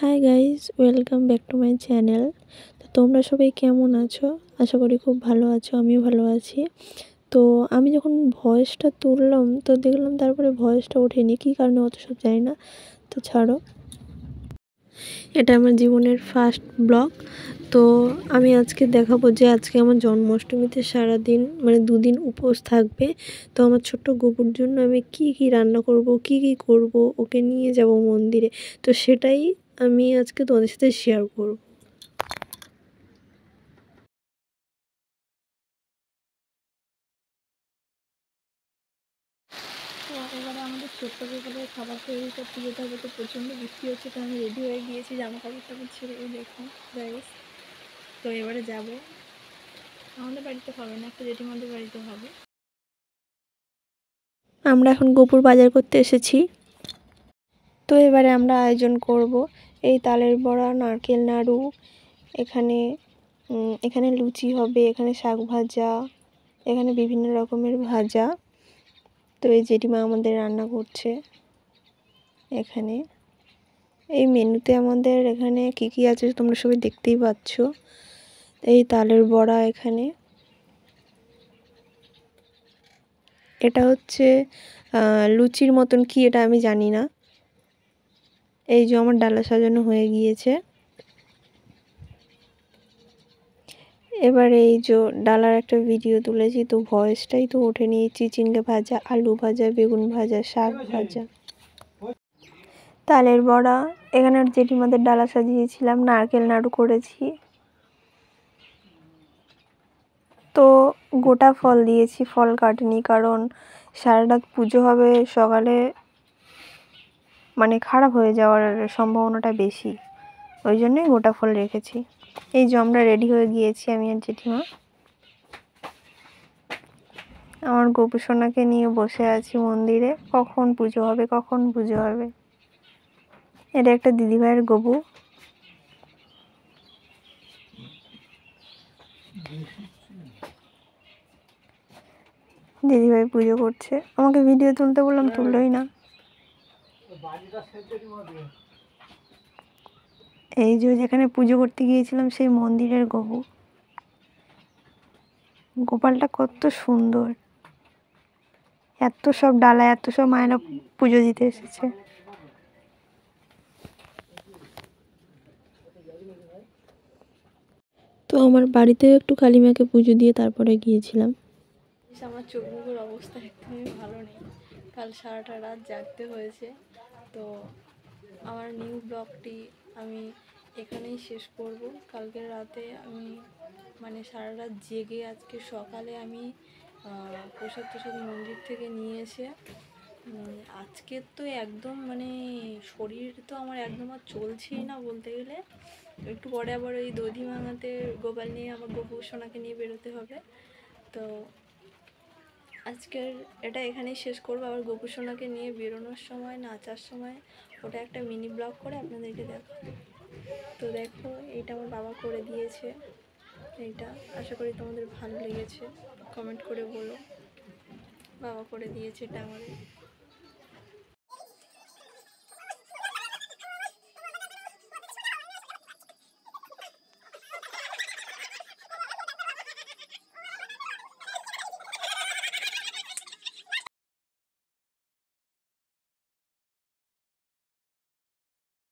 Hi guys, welcome back to my channel. তো তোমরা সবাই কেমন আছো? আশা করি খুব ভালো আছো, আমিও ভালো আছি। তো আমি যখন ভয়েসটা তুললাম তো দেখলাম তারপরে ভয়েসটা ওঠেনি, কী কারণে অত সব জানি না। তো ছাড়ো, এটা আমার জীবনের ফার্স্ট ব্লগ। তো আমি আজকে দেখাবো যে আজকে আমার জন্মাষ্টমীতে সারাদিন মানে দুদিন উপোস থাকবে। তো আমার ছোট্ট গপুর জন্য আমি কি কি রান্না করব, কি কি করব, ওকে নিয়ে যাব মন্দিরে। তো সেটাই আমি আজকে তোমাদের সাথে শেয়ার করব। তো এবারে আমাদের ছোট্ট গোপালের খাবার তৈরি করতে যেতে হবে। তো প্রচণ্ড বৃষ্টি হচ্ছে, তো আমি রেডি হয়ে গিয়েছি, জামা কাপড় টাপড় ছেড়ে। এই দেখুন গাইস, তো এবারে যাব। আমাদের বাড়িতে হবে না, একটা জেঠিমাদের বাড়িতে হবে। আমরা এখন গোপুর বাজার করতে এসেছি। তো এবারে আমরা আয়োজন করব এই তালের বড়া, নারকেল নাড়ু, এখানে এখানে লুচি হবে, এখানে শাক ভাজা, এখানে বিভিন্ন রকমের ভাজা। তো এই জেঠিমা আমাদের রান্না করছে এখানে। এই মেনুতে আমাদের এখানে কি কি আছে তোমরা সবাই দেখতেই পাচ্ছ। এই তালের বড়া, এখানে এটা হচ্ছে লুচির মতন, কি এটা আমি জানি না। এই যে আমার ডালা সাজানো হয়ে গিয়েছে। এবারে এই যে ডালার একটা ভিডিও তুলেছি, তো ভয়েসটাই তো ওঠেনি। চিচিঙ্গা ভাজা, আলু ভাজা, বেগুন ভাজা, শাক ভাজা, তালের বড়া, এখানে জেঠিমাদের ডালা সাজিয়েছিলাম, নারকেল নাড়ু করেছি। তো গোটা ফল দিয়েছি, ফল কাটেনি, কারণ সারা রাত পুজো হবে, সকালে মানে খারাপ হয়ে যাওয়ার সম্ভাবনাটা বেশি, ওই জন্যই গোটা ফল রেখেছি। এই যে আমরা রেডি হয়ে গিয়েছি, আমি আর জেঠিমা। আমার গোপু সোনাকে নিয়ে বসে আছি মন্দিরে, কখন পুজো হবে, কখন পুজো হবে। এটা একটা দিদিভাইয়ের গোপু। দিদিভাই পুজো করছে, আমাকে ভিডিও তুলতে বললাম, তুললোই না। এই যে যেখানে পুজো করতে গিয়েছিলাম সেই মন্দিরের গোপু। গোপালটা কত সুন্দর, এত সব ডালা, এত সব মায়েরা পুজো দিতে এসেছে। তো আমার বাড়িতে একটু কালী মাকে পুজো দিয়ে তারপরে গিয়েছিলাম। আমার চোখ মুখের অবস্থা একদমই ভালো নেই, কাল সারাটা রাত জাগতে হয়েছে। তো আমার নিউ ব্লগটি আমি এখানেই শেষ করব। কালকের রাতে আমি মানে সারা রাত জেগে আজকে সকালে আমি প্রসাদ টসাদ মন্দির থেকে নিয়ে এসে আজকে তো একদম মানে শরীর তো আমার একদম আর চলছেই না বলতে গেলে। একটু পরে আবার ওই দধি ভাঙাতে গোপাল নিয়ে আমার গোপু সোনাকে নিয়ে বেরোতে হবে। তো আজকের এটা এখানেই শেষ করবো। আবার গোপু সোনাকে নিয়ে বেরোনোর সময়, নাচার সময় ওটা একটা মিনি ব্লগ করে আপনাদেরকে দেখাবো। তো দেখো, এইটা আমার বাবা করে দিয়েছে। এইটা আশা করি তোমাদের ভালো লেগেছে, কমেন্ট করে বলো। বাবা করে দিয়েছে এটা আমাদের।